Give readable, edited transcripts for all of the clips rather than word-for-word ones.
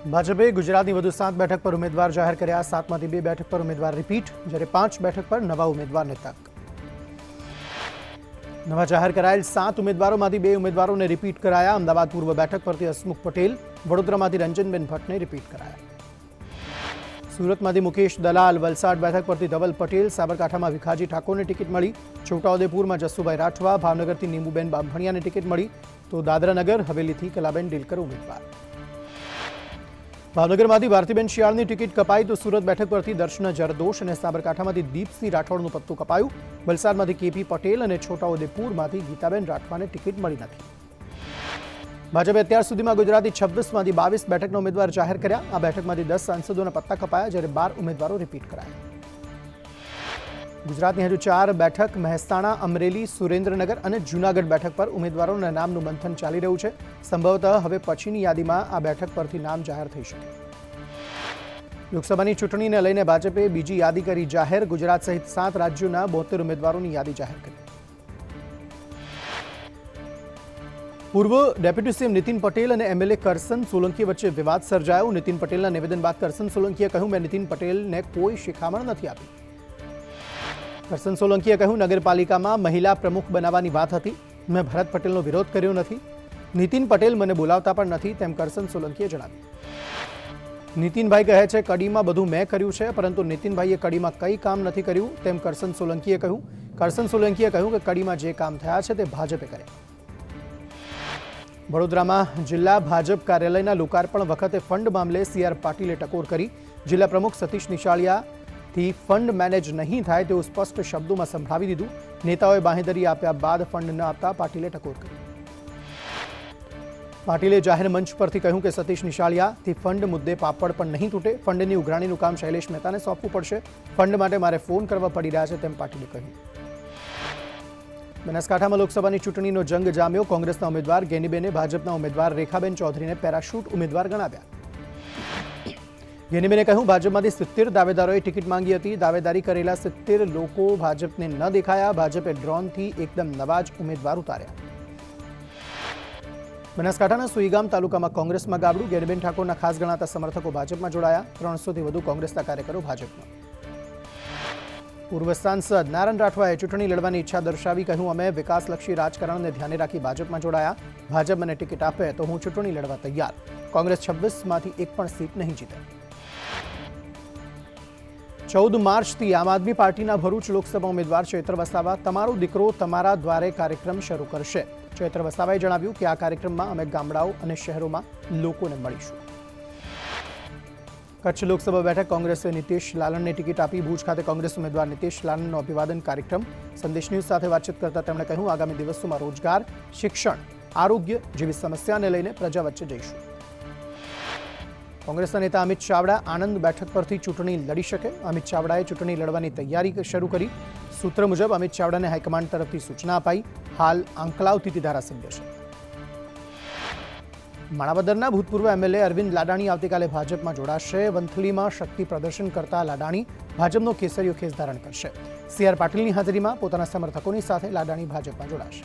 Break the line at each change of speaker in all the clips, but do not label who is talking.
ભાજપે ગુજરાતની વધુ 7 બેઠક પર ઉમેદવાર જાહેર કર્યા। 7માંથી 2 બેઠક પર ઉમેદવાર રિપીટ, જ્યારે 5 બેઠક પર નવા ઉમેદવારને તક। નવા જાહેર કરાયેલ 7 ઉમેદવારોમાંથી 2 ઉમેદવારોને રિપીટ કરાયા। અમદાવાદ પૂર્વ બેઠક પરથી હસમુખ પટેલ, વડોદરામાંથી રંજનબેન ભટ્ટને રિપીટ કરાયા। સુરતમાંથી મુકેશ દલાલ, વલસાડ બેઠક પરથી ધવલ પટેલ, સાબરકાંઠામાં વિખાજી ઠાકોરને ટિકિટ મળી। છોટાઉદેપુરમાં જસુભાઈ રાઠવા, ભાવનગરથી નીમુબેન બામભણિયાને ટિકિટ મળી, તો દાદરાનગર હવેલીથી કલાબેન ડીલકર ઉમેદવાર। ભાવનગરમાંથી ભારતીબેન શિયાળની ટિકિટ કપાઈ, તો સુરત બેઠક પરથી દર્શના જરદોશ અને સાબરકાંઠામાંથી દીપસિંહ રાઠોડનું પત્તું કપાયું। વલસાડમાંથી કેપી પટેલ અને છોટાઉદેપુરમાંથી ગીતાબેન રાઠવાને ટિકિટ મળી નથી। ભાજપે અત્યાર સુધીમાં ગુજરાતની 26માંથી 22 બેઠકના ઉમેદવાર જાહેર કર્યા। આ બેઠકમાંથી 10 સાંસદોના પત્તા કપાયા, જ્યારે 12 ઉમેદવારો રિપીટ કરાયા। ગુજરાતની હજુ 4 બેઠક મહેસાણા, અમરેલી, સુરેન્દ્રનગર અને જૂનાગઢ બેઠક પર ઉમેદવારોના નામનું મંથન ચાલી રહ્યું છે। સંભવતઃ હવે પછીની યાદીમાં આ બેઠક પરથી નામ જાહેર થઈ શકે। લોકસભાની ચૂંટણીને લઈને ભાજપે બીજી યાદી કરી જાહેર। ગુજરાત સહિત 7 રાજ્યોના 72 ઉમેદવારોની યાદી જાહેર કરી। પૂર્વ ડેપ્યુટી સીએમ નીતિન પટેલ અને એમએલએ કરસન સોલંકી વચ્ચે વિવાદ સર્જાયો। નીતિન પટેલના નિવેદન બાદ કરસન સોલંકીએ કહ્યું, મેં નીતિન પટેલને કોઈ શિખામણ નથી આપી। કરસન સોલંકીએ કહ્યું, નગરપાલિકામાં મહિલા પ્રમુખ બનાવવાની વાત હતી, મેં ભરત પટેલનો વિરોધ કર્યો નથી। નીતિન પટેલ મને બોલાવતા પણ નથી, તેમ કરસન સોલંકીએ જણાવ્યું। નીતિનભાઈ કહે છે, કડીમાં બધું મેં કર્યું છે, પરંતુ નીતિનભાઈએ કડીમાં કંઈ કામ નથી કર્યું, તેમ કરસન સોલંકીએ કહ્યું। કરસન સોલંકીએ કહ્યું કે કડીમાં જે કામ થયા છે તે ભાજપે કર્યા। વડોદરામાં જિલ્લા ભાજપ કાર્યાલયના લોકાર્પણ વખતે ફંડ મામલે સીઆર પાટીલે ટકોર કરી। જિલ્લા પ્રમુખ સતીશ નિશાળિયાથી ફંડ મેનેજ નહીં થાય તેવું સ્પષ્ટ શબ્દોમાં સંભળાવી દીધું। નેતાઓએ બાંહેધરી આપ્યા બાદ ફંડ ન આપતા પાટીલે ટકોર કરી। પાટીલે જાહેર મંચ પરથી કહ્યું કે સતીશ નિશાળિયાથી ફંડ મુદ્દે પાપડ પણ નહીં તૂટે। ફંડની ઉઘરાણીનું કામ શૈલેષ મહેતાને સોંપવું પડશે। ફંડ માટે મારે ફોન કરવા પડી રહ્યા છે, તેમ પાટીલે કહ્યું। બનાસકાંઠામાં લોકસભાની ચૂંટણીનો જંગ જામ્યો। કોંગ્રેસના ઉમેદવાર ગેનીબેને ભાજપના ઉમેદવાર રેખાબેન ચૌધરીને પેરાશૂટ ઉમેદવાર ગણાવ્યા। ગેનીબેને કહ્યું, ભાજપમાંથી 70 દાવેદારોએ ટિકિટ માંગી હતી, દાવેદારી કરેલા 70 લોકો ભાજપને ન દેખાયા। ભાજપે ડ્રોનથી એકદમ નવા જ ઉમેદવાર ઉતાર્યા। બનાસકાંઠાના સુઈગામ તાલુકામાં કોંગ્રેસમાં ગાબડું। ગેનીબેન ઠાકોરના ખાસ ગણાતા સમર્થકો ભાજપમાં જોડાયા। 300થી વધુ કોંગ્રેસના કાર્યકરો ભાજપમાં। પૂર્વ સાંસદ નારણ રાઠવાએ ચૂંટણી લડવાની ઈચ્છા દર્શાવી, કહ્યું, અમે વિકાસલક્ષી રાજકારણને ધ્યાને રાખી ભાજપમાં જોડાયા। ભાજપ મને ટિકિટ આપે તો હું ચૂંટણી લડવા તૈયાર। કોંગ્રેસ 26માંથી એક પણ સીટ નહીં જીતે। 14 માર્ચથી આમ આદમી પાર્ટીના ભરૂચ લોકસભા ઉમેદવાર ચૈત્ર વસાવા તમારો દીકરો તમારા દ્વારે કાર્યક્રમ શરૂ કરશે। ચૈત્ર વસાવાએ જણાવ્યું કે આ કાર્યક્રમમાં અમે ગામડાઓ અને શહેરોમાં લોકોને મળીશું। કચ્છ લોકસભા બેઠક કોંગ્રેસે નીતિશ લાલણને ટિકિટ આપી। ભુજ ખાતે કોંગ્રેસ ઉમેદવાર નીતિશ લાલણનો અભિવાદન કાર્યક્રમ। સંદેશ ન્યૂઝ સાથે વાતચીત કરતા તેમણે કહ્યું, આગામી દિવસોમાં રોજગાર, શિક્ષણ, આરોગ્ય જેવી સમસ્યાને લઈને પ્રજા વચ્ચે જઈશું। કોંગ્રેસના નેતા અમિત ચાવડા આણંદ બેઠક પરથી ચૂંટણી લડી શકે। અમિત ચાવડાએ ચૂંટણી લડવાની તૈયારી શરૂ કરી। સૂત્ર મુજબ અમિત ચાવડાને હાઈકમાન્ડ તરફથી સૂચના અપાઈ। હાલ આંકલાવથી ધારાસભ્ય છે। માણાવદરના ભૂતપૂર્વ એમએલએ અરવિંદ લાડાણી આવતીકાલે ભાજપમાં જોડાશે। વંથલીમાં શક્તિ પ્રદર્શન કરતા લાડાણી ભાજપનો કેસરીયો ખેસ ધારણ કરશે। સીઆર પાટીલની હાજરીમાં પોતાના સમર્થકોની સાથે લાડાણી ભાજપમાં જોડાશે।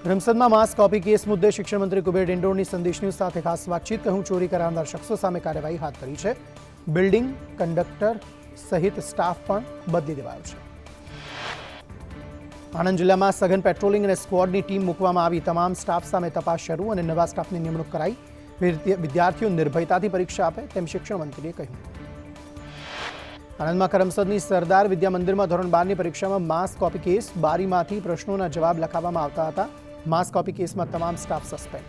રમસદમાં માસ્ક કોપી કેસ મુદ્દે શિક્ષણ મંત્રી કુબેર ડિંડોરની સંદેશ ન્યૂઝ સાથે ખાસ વાતચીત। કહ્યું, ચોરી કરાવનાર શખ્સો સામે કાર્યવાહી હાથ ધરી છે। બિલ્ડિંગ, કંડક્ટર સહિત સ્ટાફ પણ બદલી દેવાયો છે। આણંદ જિલ્લામાં સઘન પેટ્રોલિંગ અને સ્ક્વોડની ટીમ મૂકવામાં આવી। તમામ સ્ટાફ સામે તપાસ શરૂ અને નવા સ્ટાફની નિમણૂક કરાઈ। વિદ્યાર્થીઓ નિર્ભયતાથી પરીક્ષા આપે, તેમ શિક્ષણ મંત્રીએ કહ્યું। આણંદમાં કરમસદની સરદાર વિદ્યા મંદિરમાં ધોરણ 12ની પરીક્ષામાં માસ કોપી કેસ। બારીમાંથી પ્રશ્નોના જવાબ લખાવવામાં આવતા હતા। માસ કોપી કેસમાં તમામ સ્ટાફ સસ્પેન્ડ।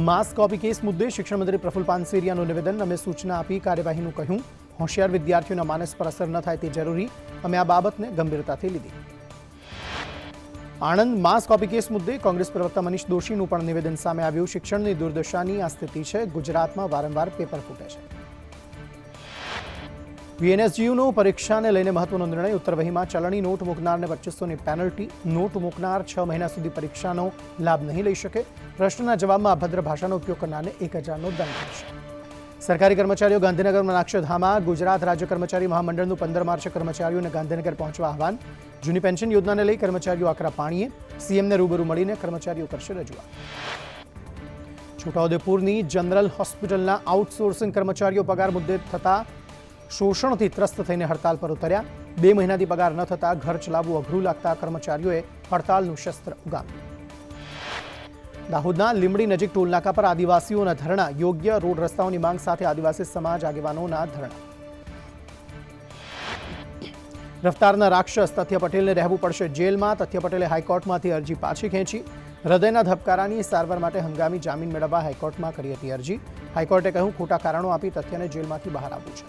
માસ કોપી કેસ મુદ્દે શિક્ષણ મંત્રી પ્રફુલ્લ પાનસેરિયાનું નિવેદન। અમે સૂચના આપી કાર્યવાહીનું કહ્યું। હોશિયાર વિદ્યાર્થીઓના માનસ પર અસર ન થાય તે જરૂરી। અમે આ બાબતને ગંભીરતાથી લીધી। આણંદ માસ કોપી કેસ મુદ્દે કોંગ્રેસ પ્રવક્તા મનીષ દોશીનું પણ નિવેદન સામે આવ્યું। શિક્ષણની દુર્દશાની આ સ્થિતિ છે। ગુજરાતમાં વારંવાર પેપર ફૂટે છે। વીએનએસજીયુનો પરીક્ષાને લઈને મહત્વનો નિર્ણય। ઉત્તર વહીમાં ચલણી નોટ મૂકનારને 2500ની પેનલ્ટી। નોટ મૂકનાર 6 મહિના સુધી પરીક્ષાનો લાભ નહીં લઈ શકે। પ્રશ્નના જવાબમાં અભદ્ર ભાષાનો ઉપયોગ કરનારને 1000નો દંડ થશે। સરકારી કર્મચારીઓ ગાંધીનગરમાં નાખશે ધામા। ગુજરાત રાજ્ય કર્મચારી મહામંડળનું 15 માર્ચે કર્મચારીઓને ગાંધીનગર પહોંચવા આહવાન। જૂની પેન્શન યોજનાને લઈ કર્મચારીઓ આકરા પાણીએ। સીએમને રૂબરૂ મળીને કર્મચારીઓ કરશે રજૂઆત। છોટાઉદેપુરની જનરલ હોસ્પિટલના આઉટસોર્સિંગ કર્મચારીઓ પગાર મુદ્દે થતા શોષણથી ત્રસ્ત થઈને હડતાલ પર ઉતર્યા. 2 મહિનાથી પગાર ન થતા ઘર ચલાવવું અઘરું લાગતા કર્મચારીઓએ હડતાલનું શસ્ત્ર ઉગામ્યું. દાહોદના લીંબડી નજીક ટોલનાકા પર આદિવાસીઓના ધરણા. યોગ્ય રોડ રસ્તાઓની માંગ સાથે આદિવાસી સમાજ આગેવાનોના ધરણા. રફતારના રાક્ષસ તથ્ય પટેલને રહેવું પડશે જેલમાં. તથ્ય પટેલે હાઈકોર્ટમાંથી અરજી પાછી ખેંચી. હૃદયના ધબકારાની સારવાર માટે હંગામી જામીન મેળવવા હાઈકોર્ટમાં કરી હતી અરજી. હાઈકોર્ટે કહ્યું ખોટા કારણો આપી તથ્યને જેલમાંથી બહાર આવવું છે.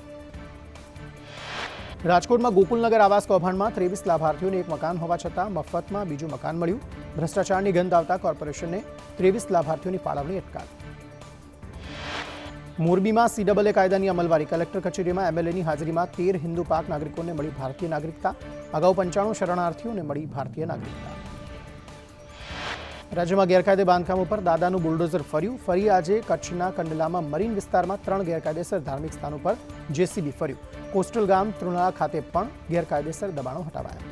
રાજકોટમાં ગોકુલનગર આવાસ કૌભાંડમાં 23 લાભાર્થીઓને એક મકાન હોવા છતાં મફતમાં બીજું મકાન મળ્યું. ભ્રષ્ટાચારની ગંધ આવતા કોર્પોરેશને 23 લાભાર્થીઓની ફાળવણી અટકાવી. મોરબીમાં CAA કાયદાની અમલવારી. કલેક્ટર કચેરીમાં MLAની હાજરીમાં 13 હિન્દુ પાક નાગરિકોને મળી ભારતીય નાગરિકતા. અગાઉ 95 શરણાર્થીઓને મળી ભારતીય નાગરિકતા. રાજ્યમાં ગેરકાયદે બાંધકામો પર દાદાનું બુલડોઝર ફર્યું. ફરી આજે કચ્છના કંડલામાં મરીન વિસ્તારમાં 3 ગેરકાયદેસર ધાર્મિક સ્થાનો પર JCB ફર્યું. કોસ્ટલ ગામ તૃણાળા ખાતે પણ ગેરકાયદેસર દબાણો હટાવાયા.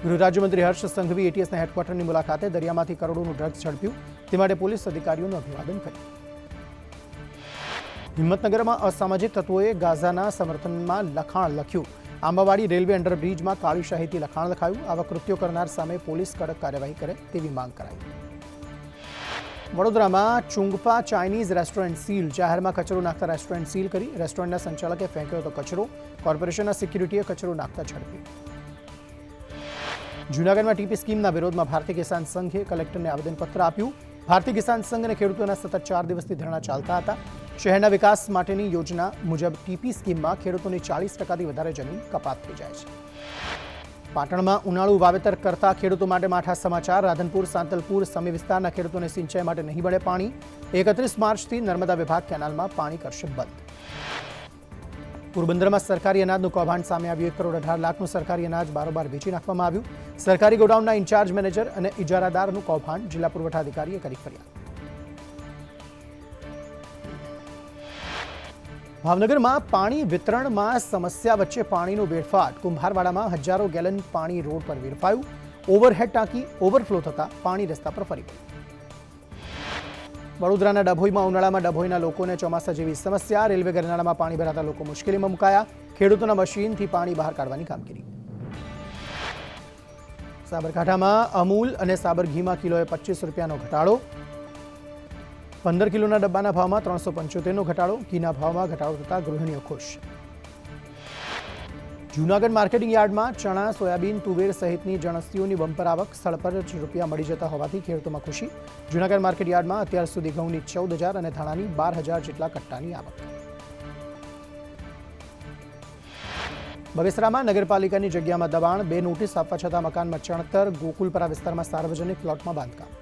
ગૃહ રાજ્યમંત્રી હર્ષ સંઘવી ATSના હેડક્વાર્ટરની મુલાકાતે દરિયામાંથી કરોડોનું ડ્રગ્સ ઝડપ્યું. તે માટે પોલીસ અધિકારીઓનું અભિવાદન કર્યું. હિંમતનગરમાં અસામાજિક તત્વોએ ગાઝાના સમર્થનમાં લખાણ લખ્યું. આંબાવાડી રેલવે અંડરબ્રિજમાં કાળી શાહીથી લખાણ લખાયું. આવા કૃત્યો કરનાર સામે પોલીસ કડક કાર્યવાહી કરે તેવી માંગ કરાઈ. વડોદરામાં ચુંગફા ચાઇનીઝ રેસ્ટોરન્ટ સીલ. જાહેરમાં કચરો નાખતા રેસ્ટોરન્ટ સીલ કરી. રેસ્ટોરન્ટના સંચાલકે ફેંક્યો હતો કચરો. કોર્પોરેશનના સિક્યુરિટીએ કચરો નાખતા ઝડપ્યો. જૂનાગઢમાં TP સ્કીમના વિરોધમાં ભારતીય કિસાન સંઘે કલેક્ટરને આવેદનપત્ર આપ્યું. ભારતીય કિસાન સંઘ અને ખેડૂતોના સતત 4 દિવસથી ધરણા ચાલતા હતા. શહેરના વિકાસ માટેની યોજના મુજબ TP સ્કીમમાં ખેડૂતોની 40%થી વધારે જમીન કપાત થઈ જાય છે. પાટણમાં ઉનાળુ વાવેતર કરતા ખેડૂતો માટે માઠા સમાચાર. રાધનપુર, સાંતલપુર, સમી વિસ્તારના ખેડૂતોને સિંચાઈ માટે નહીં મળે પાણી. 31 માર્ચથી નર્મદા વિભાગ કેનાલમાં પાણી કરશે બંધ. પોરબંદરમાં સરકારી અનાજનું કૌભાંડ સામે આવ્યું. 1,18 લાખનું સરકારી અનાજ બારોબાર વેચી નાખવામાં આવ્યું. સરકારી ગોડાઉનના ઇન્ચાર્જ મેનેજર અને ઇજારાદારનું કૌભાંડ. જિલ્લા પુરવઠા અધિકારીએ કરી ફરિયાદ. ભાવનગરમાં પાણી વિતરણમાં સમસ્યા વચ્ચે પાણીનો વેડફાટ. કુંભારવાડામાં હજારો ગેલન પાણી રોડ પર વેડફાયું. ઓવરહેડ ટાંકી ઓવરફ્લો થતા પાણી રસ્તા પર ફરી ગયું. વડોદરાના ડભોઈમાં ઉનાળામાં ડભોઈના લોકોને ચોમાસા જેવી સમસ્યા. રેલવે ગરનાળામાં પાણી ભરાતા લોકો મુશ્કેલીમાં મુકાયા. ખેડૂતોના મશીનથી પાણી બહાર કાઢવાની કામગીરી. સાબરકાંઠામાં અમૂલ અને સાબર ઘીમાં કિલોએ 25 રૂપિયાનો ઘટાડો. 15 કિલોના ડબ્બાના ભાવમાં 375નો ઘટાડો. ઘીના ભાવમાં ઘટાડો થતા ગૃહિણીઓ ખુશ. જૂનાગઢ માર્કેટિંગ યાર્ડમાં ચણા, સોયાબીન, તુવેર સહિતની જણસીઓની બમ્પર આવક. સ્થળ પર જ રૂપિયા મળી જતા હોવાથી ખેડૂતોમાં ખુશી. જૂનાગઢ માર્કેટ યાર્ડમાં અત્યાર સુધી ઘઉંની 14,000 અને ધાણાની 12,000 જેટલા કટ્ટાની આવક. બગસરામાં નગરપાલિકાની જગ્યામાં દબાણ. 2 નોટિસ આપવા છતાં મકાનમાં ચણતર. ગોકુલપરા વિસ્તારમાં સાર્વજનિક પ્લોટમાં બાંધકામ.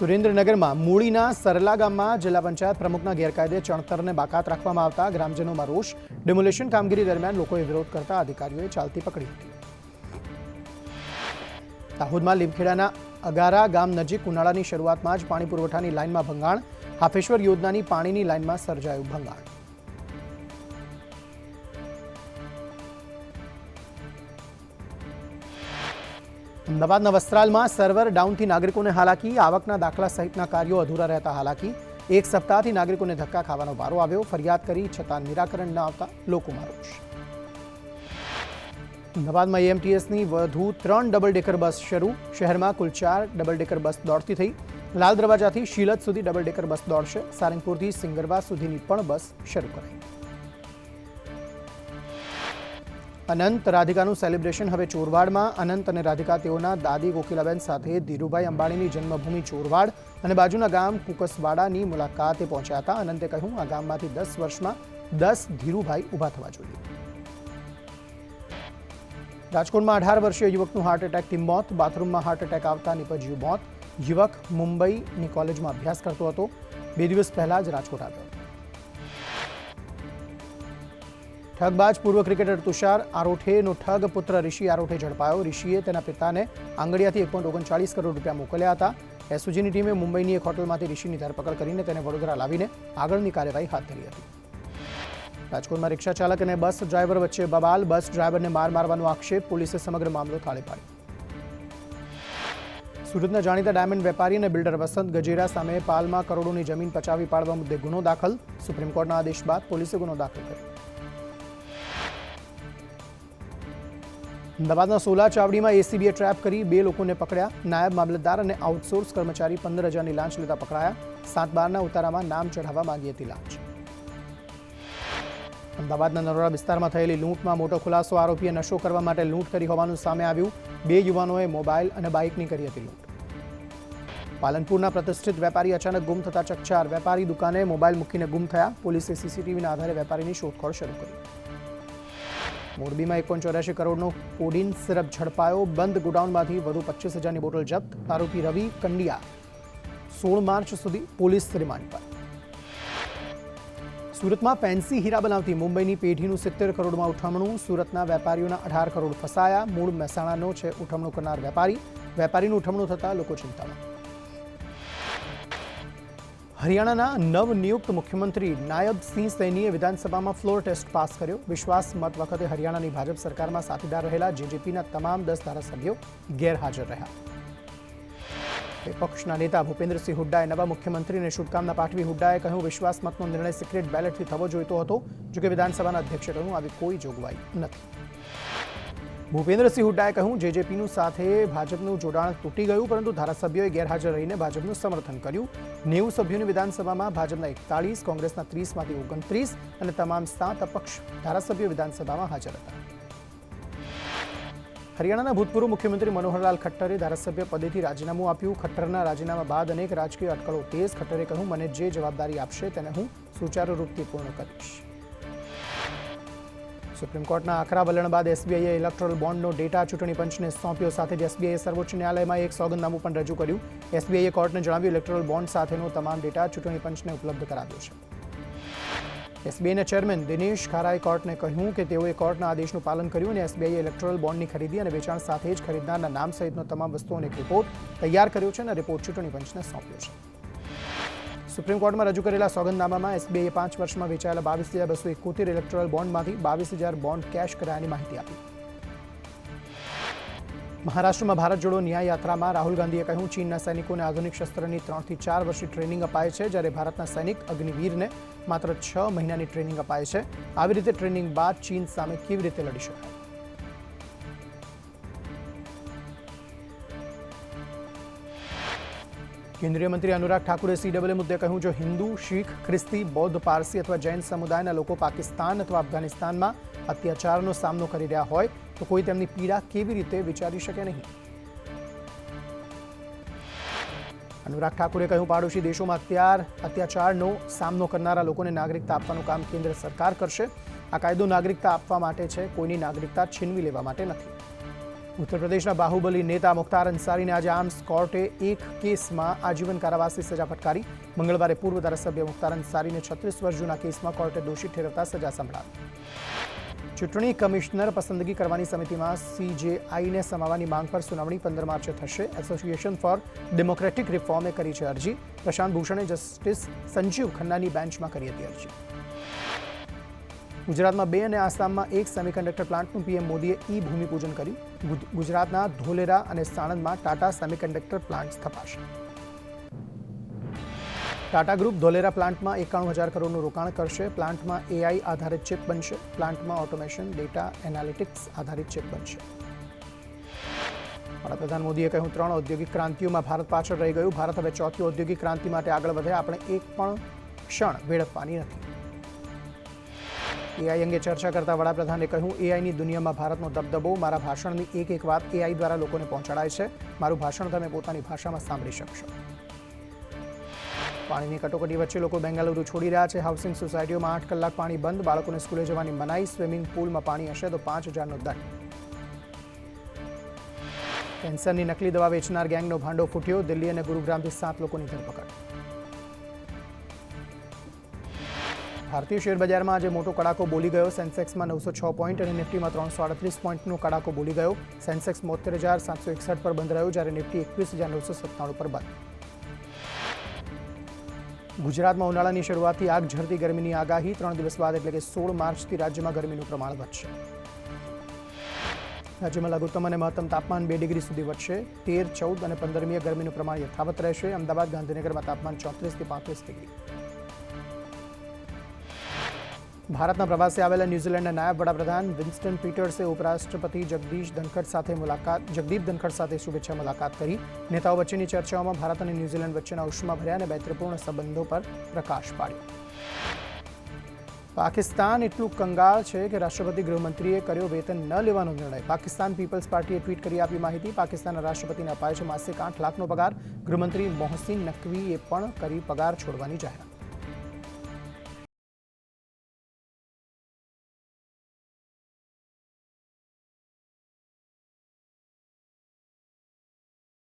સુરેન્દ્રનગરમાં મૂળીના સરલા ગામમાં જિલ્લા પંચાયત પ્રમુખના ગેરકાયદે ચણતરને બાકાત રાખવામાં આવતા ગ્રામજનોમાં રોષ. ડેમોલેશન કામગીરી દરમિયાન લોકોએ વિરોધ કરતા અધિકારીઓએ ચાલતી પકડી હતી. દાહોદમાં લીમખેડાના અગારા ગામ નજીક ઉનાળાની શરૂઆતમાં જ પાણી પુરવઠાની લાઇનમાં ભંગાણ. હાફેશ્વર યોજનાની પાણીની લાઇનમાં સર્જાયું ભંગાણ. અમદાવાદના વસ્ત્રાલમાં સર્વર ડાઉનથી નાગરિકોને હાલાકી. આવકના દાખલા સહિતના કાર્યો અધૂરા રહેતા હાલાકી. 1 સપ્તાહથી નાગરિકોને ધક્કા ખાવાનો વારો આવ્યો. ફરિયાદ કરી છતાં નિરાકરણ ન આવતા લોકોમાં રોષ. અમદાવાદમાં AMTSની વધુ 3 ડબલ ડેકર બસ શરૂ. શહેરમાં કુલ 4 ડબલ ડેકર બસ દોડતી થઈ. લાલ દરવાજાથી શીલત સુધી ડબલ ડેકર બસ દોડશે. સારંગપુરથી સિંગરવા સુધીની પણ બસ શરૂ કરાઈ. અનંત રાધિકાનું સેલિબ્રેશન હવે ચોરવાડમાં. અનંત અને રાધિકા તેઓના દાદી કોકિલાબેન સાથે ધીરુભાઈ અંબાણીની જન્મભૂમિ ચોરવાડ અને બાજુના ગામ કુકસવાડાની મુલાકાતે પહોંચ્યા હતા. અનંતે કહ્યું આ ગામમાંથી 10 વર્ષમાં 10 ધીરુભાઈ ઊભા થવા જોઈએ. રાજકોટમાં 18 વર્ષીય યુવકનું હાર્ટ એટેકથી મોત. બાથરૂમમાં હાર્ટ એટેક આવતા નીપજ્યું મોત. યુવક મુંબઈની કોલેજમાં અભ્યાસ કરતો હતો. 2 દિવસ પહેલા જ રાજકોટ આવ્યો. ઠગબાજ પૂર્વ ક્રિકેટર તુષાર આરોઠેનો ઠગ પુત્ર ઋષિ આરોઠે ઝડપાયો. ઋષિએ તેના પિતાને આંગડિયાથી 1.39 કરોડ રૂપિયા મોકલ્યા હતા. એસઓજીની ટીમે મુંબઈની એક હોટલમાંથી ઋષિની ધરપકડ કરીને તેને વડોદરા લાવીને આગળની કાર્યવાહી હાથ ધરી હતી. રાજકોટમાં રિક્ષા ચાલક અને બસ ડ્રાઈવર વચ્ચે બબાલ, બસ ડ્રાઈવરને મારવાનો આક્ષેપ, પોલીસે સમગ્ર મામલો થાળે પાડ્યો. સુરતના જાણીતા ડાયમંડ વેપારી અને બિલ્ડર વસંત ગજેરા સામે પાલમાં કરોડોની જમીન પચાવી પાડવા મુદ્દે ગુનો દાખલ. સુપ્રીમ કોર્ટના આદેશ બાદ પોલીસે ગુનો દાખલ કર્યો. અમદાવાદના સોલા ચાવડીમાં એસીબીએ ટ્રેપ કરી 2 લોકોને પકડ્યા. નાયબ મામલતદાર અને આઉટસોર્સ કર્મચારી 15,000ની લાંચ લેતા પકડાયા. 7/12ના ઉતારામાં નામ ચઢાવવા માંગી હતી લાંચ. અમદાવાદના નરોડા વિસ્તારમાં થયેલી લૂંટમાં મોટો ખુલાસો. આરોપીએ નશો કરવા માટે લૂંટ કરી હોવાનું સામે આવ્યું. 2 યુવાનોએ મોબાઈલ અને બાઇકની કરી હતી લૂંટ. પાલનપુરના પ્રતિષ્ઠિત વેપારી અચાનક ગુમ થતા ચકચાર. વેપારી દુકાને મોબાઈલ મૂકીને ગુમ થયા. પોલીસે સીસીટીવીના આધારે વેપારીની શોધખોળ શરૂ કરી. મોરબીમાં 1.84 કરોડનો કોડીન સિરપ ઝડપાયો. બંધ ગોડાઉનમાંથી વધુ 25,000ની બોટલ જપ્ત. આરોપી રવિ કંડિયા 16 માર્ચ સુધી પોલીસ રિમાન્ડ પર. સુરતમાં ફેન્સી હીરા બનાવતી મુંબઈની પેઢીનું 70 કરોડમાં ઉઠમણું. સુરતના વેપારીઓના 18 કરોડ ફસાયા. મૂળ મહેસાણાનો છે ઉઠમણું કરનાર વેપારી. વેપારીનું ઉઠમણું થતાં લોકો ચિંતામાં. હરિયાણાના નવનિયુક્ત મુખ્યમંત્રી નાયબ સિંહ સૈનીએ વિધાનસભામાં ફ્લોર ટેસ્ટ પાસ કર્યો. વિશ્વાસ મત વખતે હરિયાણાની ભાજપ સરકારમાં સાથીદાર રહેલા જેજેપીના તમામ 10 ધારાસભ્યો ગેરહાજર રહ્યા. વિપક્ષના નેતા ભૂપેન્દ્રસિંહ હુડ્ડાએ નવા મુખ્યમંત્રીને શુભકામના પાઠવી. હુડ્ડાએ કહ્યું, વિશ્વાસ મતનો નિર્ણય સિક્રેટ બેલેટથી થવો જોઈતો હતો. જોકે વિધાનસભાના અધ્યક્ષે કહ્યું, આવી કોઈ જોગવાઈ નથી. ભૂપેન્દ્રસિંહ હુડ્ડાએ કહ્યું, જેજેપીનું સાથે ભાજપનું જોડાણ તૂટી ગયું, પરંતુ ધારાસભ્યોએ ગેરહાજર રહીને ભાજપનું સમર્થન કર્યું. 90 સભ્યોની વિધાનસભામાં ભાજપના 41, કોંગ્રેસના 30માંથી 29 અને તમામ 7 અપક્ષ ધારાસભ્યો વિધાનસભામાં હાજર હતા. હરિયાણાના ભૂતપૂર્વ મુખ્યમંત્રી મનોહરલાલ ખટ્ટરે ધારાસભ્ય પદેથી રાજીનામું આપ્યું. ખટ્ટરના રાજીનામા બાદ અનેક રાજકીય અટકળો તેજ. ખટ્ટરે કહ્યું, મને જે જવાબદારી આપશે તેને હું સુચારુ રૂપથી પૂર્ણ કરીશ. સુપ્રીમ કોર્ટના આકરા વલણ બાદ એસબીઆઈએ ઇલેક્ટોરલ બોન્ડનો ડેટા ચૂંટણી પંચને સોંપ્યો. સાથે જ એસબીઆઈએ સર્વોચ્ચ ન્યાયાલયમાં એક સોગંદનામું પણ રજૂ કર્યું. એસબીઆઈએ કોર્ટને જણાવ્યું, ઇલેક્ટોરલ બોન્ડ સાથેનો તમામ ડેટા ચૂંટણી પંચને ઉપલબ્ધ કરાવ્યો છે. એસબીઆઈના ચેરમેન દિનેશ ખારાએ કોર્ટને કહ્યું કે તેઓએ કોર્ટના આદેશનું પાલન કર્યું અને એસબીઆઈએ ઇલેક્ટોરલ બોન્ડની ખરીદી અને વેચાણ સાથે જ ખરીદનારના નામ સહિતનો તમામ વસ્તુઓનો એક રિપોર્ટ તૈયાર કર્યો છે અને રિપોર્ટ ચૂંટણી પંચને સોંપ્યો છે. સુપ્રીમ કોર્ટમાં રજૂ કરેલા સોગંદનામામાં એસબીઆઈએ 5 વર્ષમાં વેચાયેલા 22,271 ઇલેક્ટોરલ બોન્ડમાંથી 22,000 બોન્ડ કેશ કરાયાની માહિતી આપી. મહારાષ્ટ્રમાં ભારત જોડો ન્યાય યાત્રામાં રાહુલ ગાંધીએ કહ્યું, ચીનના સૈનિકોને આધુનિક શસ્ત્રની 3 થી 4 વર્ષની ટ્રેનિંગ અપાય છે, જ્યારે ભારતના સૈનિક અગ્નિવીરને માત્ર 6 મહિનાની ટ્રેનિંગ અપાય છે. આવી રીતે ટ્રેનિંગ બાદ ચીન સામે કેવી રીતે લડી શકાય? કેન્દ્રીય મંત્રી અનુરાગ ઠાકુરે સીડબ્લ્યુએ મુદ્દે કહ્યું, જો હિન્દુ, શીખ, ખ્રિસ્તી, બૌદ્ધ, પારસી અથવા જૈન સમુદાયના લોકો પાકિસ્તાન અથવા અફઘાનિસ્તાનમાં અત્યાચારનો સામનો કરી રહ્યા હોય તો કોઈ તેમની પીડા કેવી રીતે વિચારી શકે નહીં. અનુરાગ ઠાકુરે કહ્યું, પાડોશી દેશોમાં અત્યાચારનો સામનો કરનારા લોકોને નાગરિકતા આપવાનું કામ કેન્દ્ર સરકાર કરશે. આ કાયદો નાગરિકતા આપવા માટે છે, કોઈની નાગરિકતા છીનવી લેવા માટે નથી. ઉત્તર પ્રદેશના બાહુબલી નેતા મુખ્તાર અંસારીને આજે આર્મ્સ કોર્ટે એક કેસમાં આજીવન કારાવાસની સજા ફટકારી. મંગળવારે પૂર્વ ધારાસભ્ય મુખ્તાર અંસારીને 36 વર્ષ જૂના કેસમાં કોર્ટે દોષિત ઠેરવતા સજા સંભળાવી. ચૂંટણી કમિશનર પસંદગી કરવાની સમિતિમાં સીજેઆઈને સમાવવાની માંગ પર સુનાવણી 15 માર્ચે થશે. એસોસિએશન ફોર ડેમોક્રેટિક રિફોર્મે કરી છે અરજી. પ્રશાંત ભૂષણે જસ્ટિસ સંજીવ ખન્નાની બેન્ચમાં કરી હતી અરજી. ગુજરાતમાં 2 અને આસામમાં 1 સેમિકન્ડક્ટર પ્લાન્ટનું પીએમ મોદીએ ભૂમિપૂજન કર્યું. ગુજરાતના ધોલેરા અને સાણંદમાં ટાટા સેમિકન્ડક્ટર પ્લાન્ટ સ્થપાશે. ટાટા ગ્રુપ ધોલેરા પ્લાન્ટમાં 91,000 કરોડનું રોકાણ કરશે. પ્લાન્ટમાં એઆઈ આધારિત ચિપ બનશે. પ્લાન્ટમાં ઓટોમેશન, ડેટા એનાલિટિક્સ આધારિત ચિપ બનશે. વડાપ્રધાન મોદીએ કહ્યું, 3 ઔદ્યોગિક ક્રાંતિઓમાં ભારત પાછળ રહી ગયું. ભારત હવે 4થી ઔદ્યોગિક ક્રાંતિ માટે આગળ વધે. આપણે એક પણ ક્ષણ વેડફવાની નથી. એઆઈ અંગે ચર્ચા કરતા વડાપ્રધાને કહ્યું, એઆઈની દુનિયામાં ભારતનો દબદબો. મારા ભાષણની એક વાત એઆઈ દ્વારા લોકોને પહોંચાડાય છે. મારું ભાષણ તમે પોતાની ભાષામાં સાંભળી શકશો. પાણીની કટોકટી વચ્ચે લોકો બેંગાલુરુ છોડી રહ્યા છે. હાઉસિંગ સોસાયટીઓમાં 8 કલાક પાણી બંધ. બાળકોને સ્કૂલે જવાની મનાઈ. સ્વિમિંગ પૂલમાં પાણી હશે તો 5,000નો દંડ. કેન્સરની નકલી દવા વેચનાર ગેંગનો ભાંડો ફૂટ્યો. દિલ્હી અને ગુરુગ્રામથી 7 લોકોની ધરપકડ. ભારતીય શેર બજારમાં આજે મોટો કડાકો બોલી ગયો. સેન્સેક્સમાં 906 પોઈન્ટ અને નિફ્ટીમાં 338 પોઈન્ટનો કડાકો બોલી ગયો. સેન્સેક્સ 73,761 પર બંધ રહ્યો, જ્યારે નિફ્ટી 21,997 પર બંધ. ગુજરાતમાં ઉનાળાની શરૂઆતથી આગ ઝરતી ગરમીની આગાહી 3 દિવસ બાદ એટલે કે 16 માર્ચથી રાજ્યમાં ગરમીનું પ્રમાણ વધશે. રાજ્યમાં લઘુત્તમ અને મહત્તમ તાપમાન 2 ડિગ્રી સુધી વધશે. 13, 14 અને 15મીએ ગરમીનું પ્રમાણ યથાવત રહેશે. અમદાવાદ, ગાંધીનગરમાં તાપમાન 34 થી 35 ડિગ્રી. ભારતના પ્રવાસે આવેલા ન્યૂઝીલેન્ડના નાયબ વડાપ્રધાન વિન્સ્ટન પીટર્સે ઉપરાષ્ટ્રપતિ જગદીપ ધનખડ સાથે શુભેચ્છા મુલાકાત કરી. નેતાઓ વચ્ચેની ચર્ચાઓમાં ભારત અને ન્યૂઝીલેન્ડ વચ્ચેના ઉષ્માભર્યા અને મૈત્રીપૂર્ણ સંબંધો પર પ્રકાશ પાડ્યો. પાકિસ્તાન એટલું કંગાળ છે કે રાષ્ટ્રપતિ ગૃહમંત્રીએ કર્યો વેતન ન લેવાનો નિર્ણય. પાકિસ્તાન પીપલ્સ પાર્ટીએ ટ્વીટ કરી આપી માહિતી. પાકિસ્તાનના રાષ્ટ્રપતિને અપાય છે માસિક 8 લાખનો પગાર. ગૃહમંત્રી મોહસિન નકવીએ પણ કરી પગાર છોડવાની જાહેરાત.